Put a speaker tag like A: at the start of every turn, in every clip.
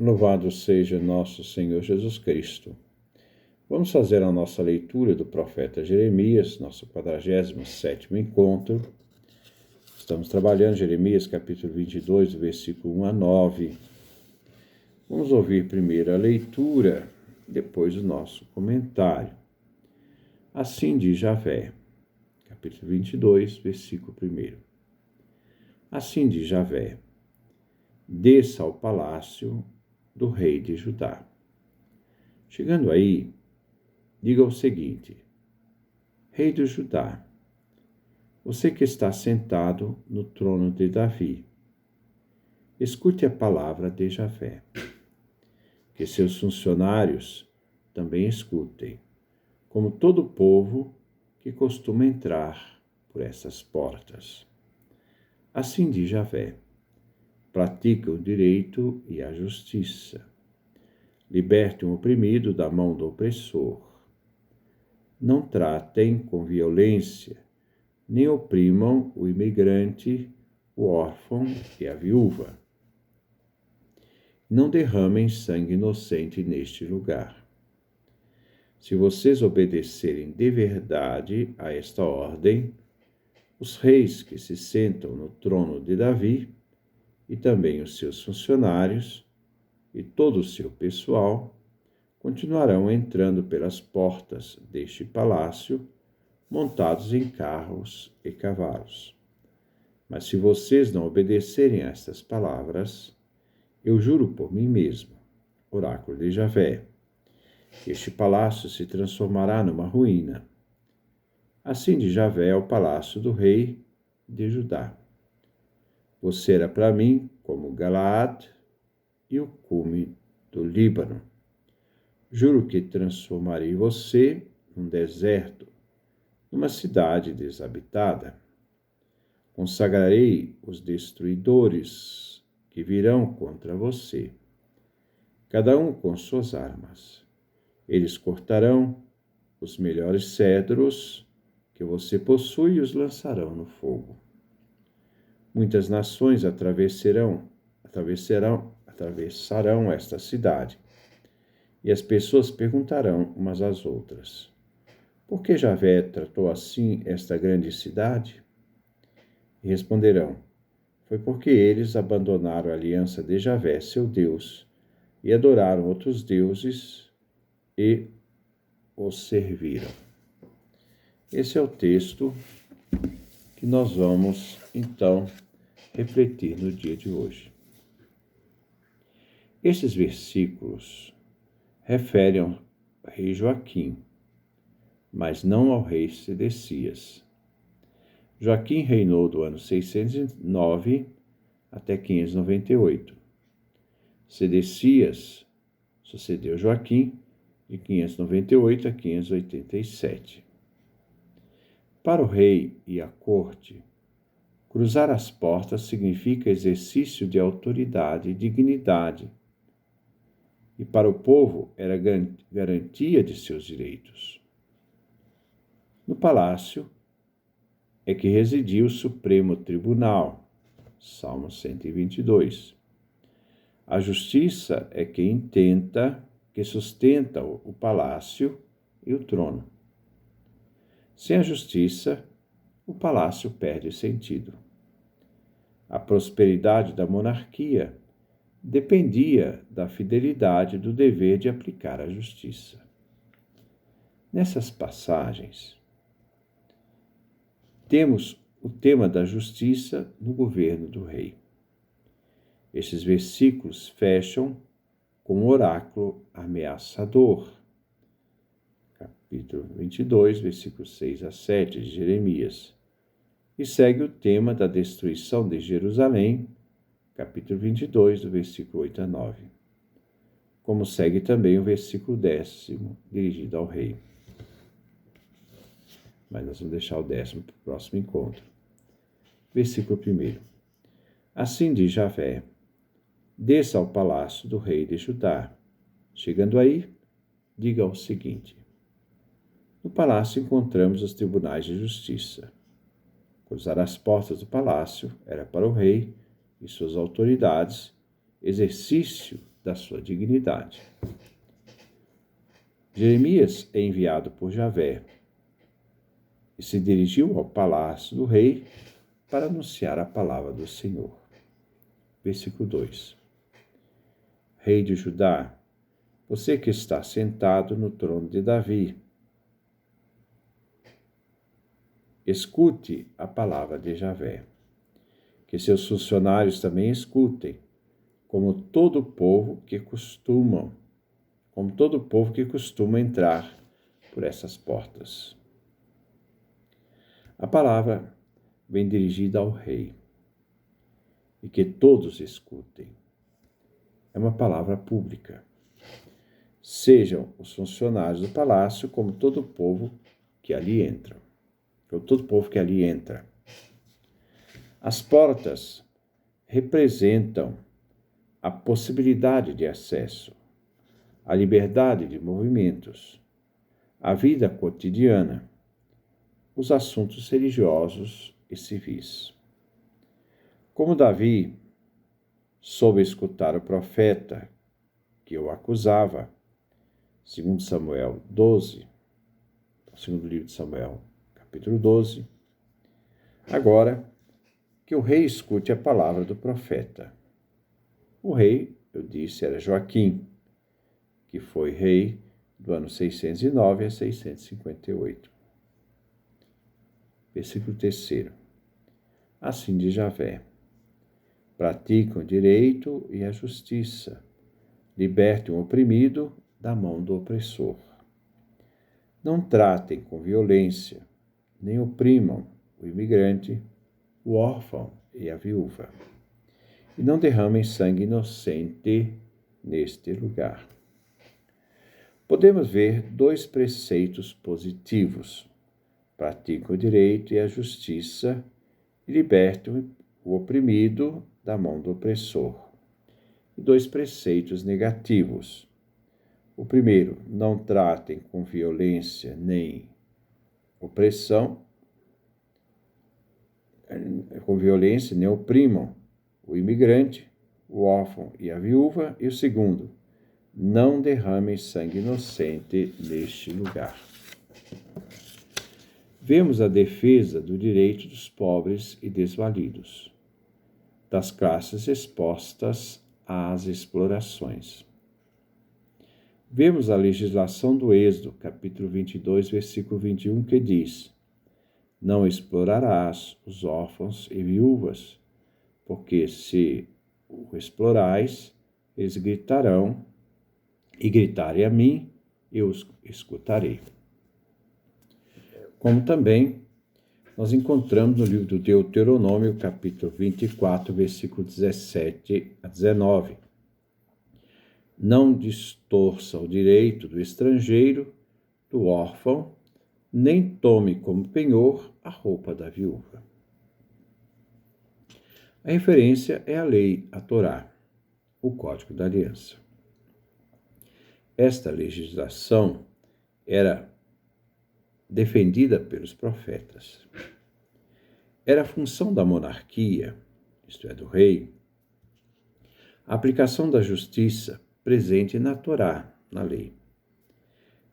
A: Louvado seja nosso Senhor Jesus Cristo. Vamos fazer a nossa leitura do profeta Jeremias, nosso 47º encontro. Estamos trabalhando Jeremias capítulo 22, do versículo 1 a 9. Vamos ouvir primeiro a leitura, depois o nosso comentário. Assim diz Javé, capítulo 22, versículo 1. Assim diz Javé: desça ao palácio do rei de Judá. Chegando aí, diga o seguinte: Rei de Judá, você que está sentado no trono de Davi, escute a palavra de Javé. Que seus funcionários também escutem, como todo o povo que costuma entrar por essas portas. Assim diz Javé: pratica o direito e a justiça. Liberte um oprimido da mão do opressor. Não tratem com violência, nem oprimam o imigrante, o órfão e a viúva. Não derramem sangue inocente neste lugar. Se vocês obedecerem de verdade a esta ordem, os reis que se sentam no trono de Davi, e também os seus funcionários, e todo o seu pessoal, continuarão entrando pelas portas deste palácio, montados em carros e cavalos. Mas se vocês não obedecerem a estas palavras, eu juro por mim mesmo, oráculo de Javé, que este palácio se transformará numa ruína. Assim diz Javé ao palácio do rei de Judá: você era para mim como Galaad e o cume do Líbano. Juro que transformarei você num deserto, numa cidade desabitada. Consagrarei os destruidores que virão contra você, cada um com suas armas. Eles cortarão os melhores cedros que você possui e os lançarão no fogo. Muitas nações atravessarão esta cidade, e as pessoas perguntarão umas às outras: por que Javé tratou assim esta grande cidade? E responderão: foi porque eles abandonaram a aliança de Javé, seu Deus, e adoraram outros deuses e os serviram. Esse é o texto que nós vamos, então, refletir no dia de hoje. Esses versículos referem ao rei Joaquim, mas não ao rei Sedecias. Joaquim reinou do ano 609 até 598. Sedecias sucedeu Joaquim de 598 a 587. Para o rei e a corte, cruzar as portas significa exercício de autoridade e dignidade, e para o povo era garantia de seus direitos. No palácio é que residia o Supremo Tribunal, Salmo 122. A justiça é que sustenta o palácio e o trono. Sem a justiça, o palácio perde sentido. A prosperidade da monarquia dependia da fidelidade do dever de aplicar a justiça. Nessas passagens, temos o tema da justiça no governo do rei. Estes versículos fecham com um oráculo ameaçador. Capítulo 22, versículos 6 a 7 de Jeremias. E segue o tema da destruição de Jerusalém, capítulo 22, do versículo 8 a 9. Como segue também o versículo 10º, dirigido ao rei. Mas nós vamos deixar o 10º para o próximo encontro. Versículo 1. Assim diz Javé: desça ao palácio do rei de Judá. Chegando aí, diga o seguinte: no palácio encontramos os tribunais de justiça. Cruzar as portas do palácio era para o rei e suas autoridades exercício da sua dignidade. Jeremias é enviado por Javé e se dirigiu ao palácio do rei para anunciar a palavra do Senhor. Versículo 2. Rei de Judá, você que está sentado no trono de Davi, escute a palavra de Javé. Que seus funcionários também escutem, como todo povo que costuma entrar por essas portas. A palavra vem dirigida ao rei, e que todos escutem. É uma palavra pública. Sejam os funcionários do palácio como todo povo que ali entra. As portas representam a possibilidade de acesso, a liberdade de movimentos, a vida cotidiana, os assuntos religiosos e civis. Como Davi soube escutar o profeta que o acusava, segundo Samuel 12, segundo livro de Samuel, capítulo 12, agora que o rei escute a palavra do profeta. O rei, eu disse, era Joaquim, que foi rei do ano 609 a 658. Versículo 3. Assim diz Javé: praticam o direito e a justiça, libertem o oprimido da mão do opressor. Não tratem com violência, nem oprimam o imigrante, o órfão e a viúva. E não derramem sangue inocente neste lugar. Podemos ver dois preceitos positivos: praticam o direito e a justiça e libertam o oprimido da mão do opressor. E dois preceitos negativos. O primeiro, não tratem com violência nem oprimam o imigrante, o órfão e a viúva. E o segundo, não derramem sangue inocente neste lugar. Vemos a defesa do direito dos pobres e desvalidos, das classes expostas às explorações. Vemos a legislação do Êxodo, capítulo 22, versículo 21, que diz: não explorarás os órfãos e viúvas, porque se o explorais, eles gritarão, e gritarem a mim, eu os escutarei. Como também nós encontramos no livro do Deuteronômio, capítulo 24, versículo 17 a 19. Não distorça o direito do estrangeiro, do órfão, nem tome como penhor a roupa da viúva. A referência é a lei, a Torá, o Código da Aliança. Esta legislação era defendida pelos profetas. Era função da monarquia, isto é, do rei, a aplicação da justiça presente na Torá, na lei.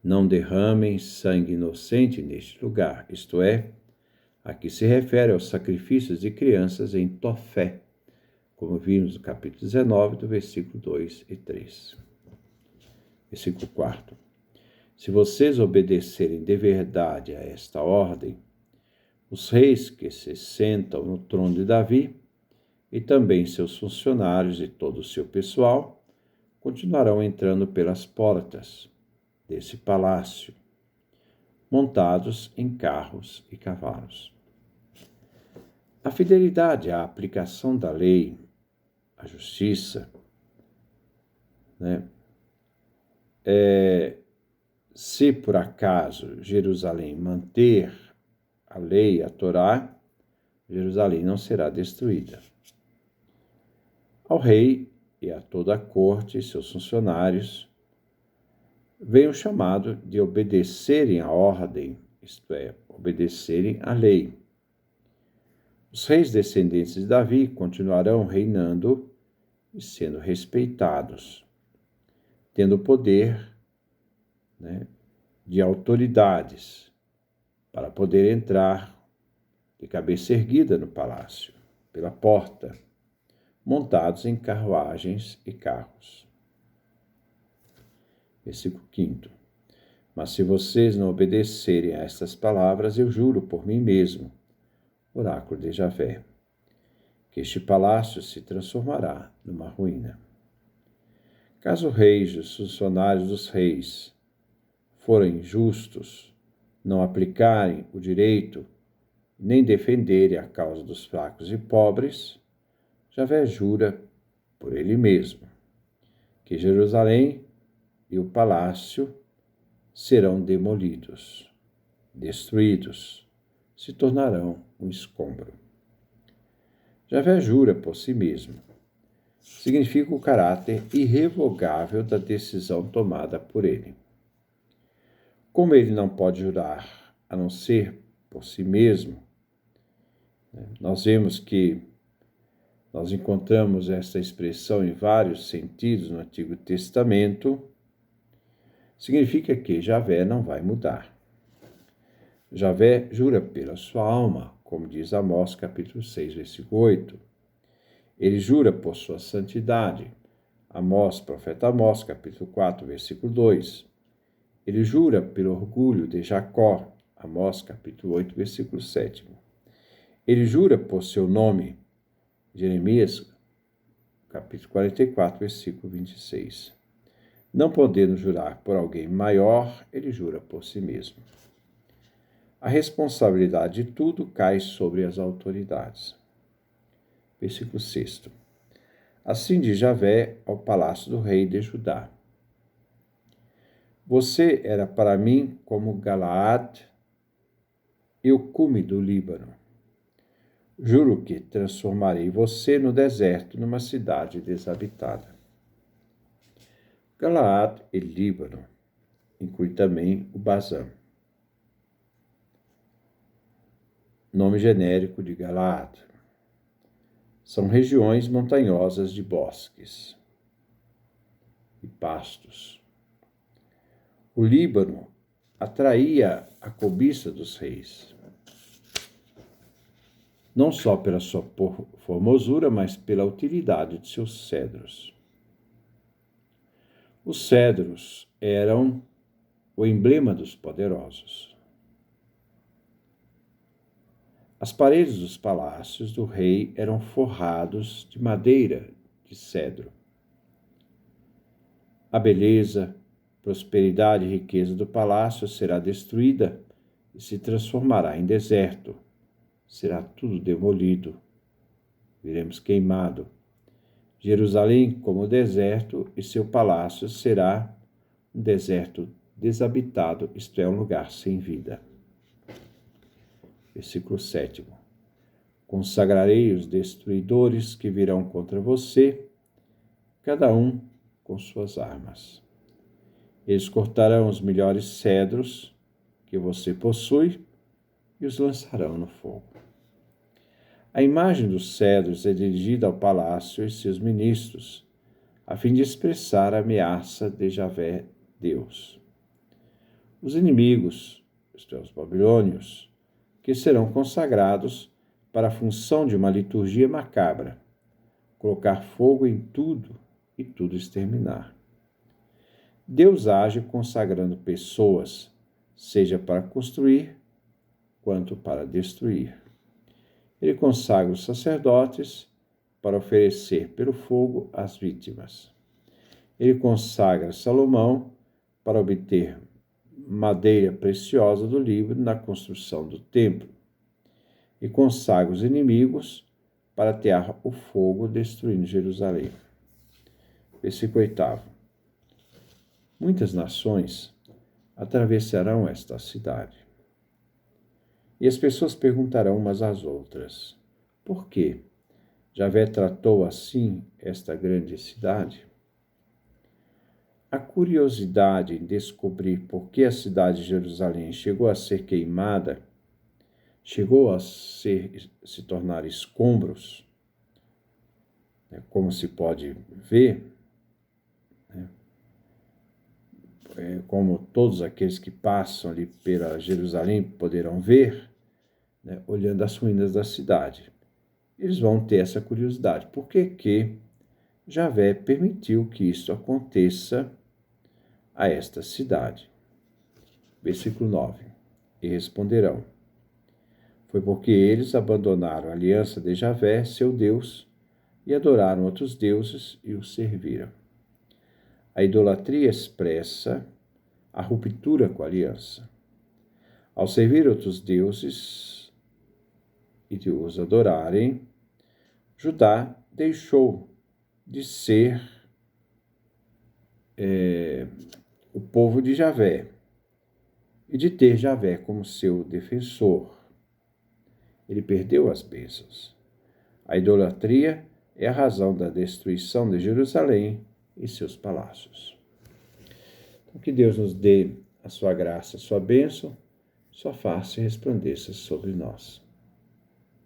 A: Não derramem sangue inocente neste lugar, isto é, aqui se refere aos sacrifícios de crianças em Tofé, como vimos no capítulo 19, do versículo 2 e 3. Versículo 4. Se vocês obedecerem de verdade a esta ordem, os reis que se sentam no trono de Davi, e também seus funcionários e todo o seu pessoal, continuarão entrando pelas portas desse palácio, montados em carros e cavalos. A fidelidade à aplicação da lei, a justiça, se por acaso Jerusalém manter a lei, a Torá, Jerusalém não será destruída. Ao rei e a toda a corte e seus funcionários vem o chamado de obedecerem à ordem, isto é, obedecerem à lei. Os reis descendentes de Davi continuarão reinando e sendo respeitados, tendo o poder, né, de autoridades para poder entrar de cabeça erguida no palácio, pela porta, montados em carruagens e carros. Versículo 5. Mas se vocês não obedecerem a estas palavras, eu juro por mim mesmo, oráculo de Javé, que este palácio se transformará numa ruína. Caso o rei e os funcionários dos reis forem justos, não aplicarem o direito, nem defenderem a causa dos fracos e pobres, Javé jura por ele mesmo que Jerusalém e o palácio serão demolidos, destruídos, se tornarão um escombro. Javé jura por si mesmo. Significa o caráter irrevogável da decisão tomada por ele. Como ele não pode jurar a não ser por si mesmo, nós vemos que nós encontramos esta expressão em vários sentidos no Antigo Testamento. Significa que Javé não vai mudar. Javé jura pela sua alma, como diz Amós, capítulo 6, versículo 8. Ele jura por sua santidade. Amós, profeta Amós, capítulo 4, versículo 2. Ele jura pelo orgulho de Jacó. Amós, capítulo 8, versículo 7. Ele jura por seu nome. Jeremias, capítulo 44, versículo 26. Não podendo jurar por alguém maior, ele jura por si mesmo. A responsabilidade de tudo cai sobre as autoridades. Versículo 6. Assim diz Javé ao palácio do rei de Judá: Você era para mim como Galaad e o cume do Líbano. Juro que transformarei você no deserto, numa cidade desabitada. Galaad e Líbano inclui também o Bazã, nome genérico de Galaad. São regiões montanhosas de bosques e pastos. O Líbano atraía a cobiça dos reis, não só pela sua formosura, mas pela utilidade de seus cedros. Os cedros eram o emblema dos poderosos. As paredes dos palácios do rei eram forrados de madeira de cedro. A beleza, prosperidade e riqueza do palácio será destruída e se transformará em deserto. Será tudo demolido. Viremos queimado. Jerusalém como deserto e seu palácio será um deserto desabitado, isto é, um lugar sem vida. Versículo 7. Consagrarei os destruidores que virão contra você, cada um com suas armas. Eles cortarão os melhores cedros que você possui e os lançarão no fogo. A imagem dos cedros é dirigida ao palácio e seus ministros, a fim de expressar a ameaça de Javé, Deus. Os inimigos, isto é, os babilônios, que serão consagrados para a função de uma liturgia macabra, colocar fogo em tudo e tudo exterminar. Deus age consagrando pessoas, seja para construir, quanto para destruir. Ele consagra os sacerdotes para oferecer pelo fogo as vítimas. Ele consagra Salomão para obter madeira preciosa do Líbano na construção do templo. E consagra os inimigos para atear o fogo, destruindo Jerusalém. Versículo 8. Muitas nações atravessarão esta cidade. E as pessoas perguntarão umas às outras: por que Javé tratou assim esta grande cidade? A curiosidade em descobrir por que a cidade de Jerusalém chegou a ser queimada, chegou a se tornar escombros, como se pode ver, como todos aqueles que passam ali pela Jerusalém poderão ver, né, olhando as ruínas da cidade. Eles vão ter essa curiosidade. Por que que Javé permitiu que isso aconteça a esta cidade? Versículo 9. E responderão: foi porque eles abandonaram a aliança de Javé, seu Deus, e adoraram outros deuses e os serviram. A idolatria expressa a ruptura com a aliança. Ao servir outros deuses e os adorarem, Judá deixou de ser o povo de Javé e de ter Javé como seu defensor. Ele perdeu as bênçãos. A idolatria é a razão da destruição de Jerusalém e seus palácios. Então, que Deus nos dê a sua graça, a sua bênção, sua face resplandeça sobre nós.